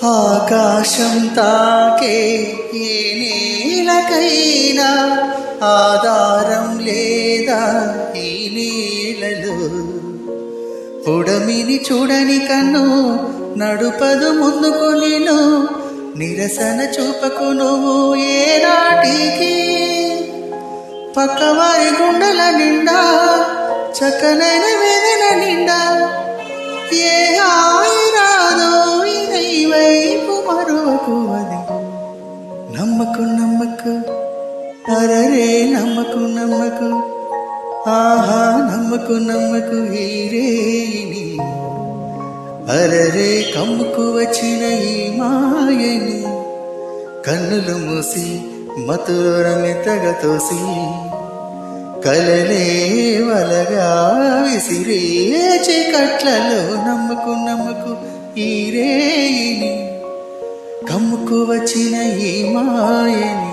ఆకాశం తాకే ఏ నేలకైనా ఆధారం లేదా ఈ నీళ్ళలో. పొడమిని చూడని కన్ను నడుపదు ముందుకు నేను, నిరసన చూపకు నువ్వు ఏనాటికి. పక్కవారి గుండెల నిండా చక్కనైన వేదన నిండా ఏ హాయి రాదో ఇదై వైపు మరువకు. అది నమ్మకు నమ్మకు అరరే నమ్మకు నమ్మకు, ఆహా నమ్మకు నమ్మకు ఈ రేయిని. అరరే కమ్ముకు వచ్చిన ఈ మాయని కన్నులు మూసి మధుర మెత్తగా తోసి కలలే వలగా విసిరే చీకట్లలో. నమ్మకు నమ్మకు ఈ రేయిని కమ్ముకు వచ్చిన ఈ మాయని.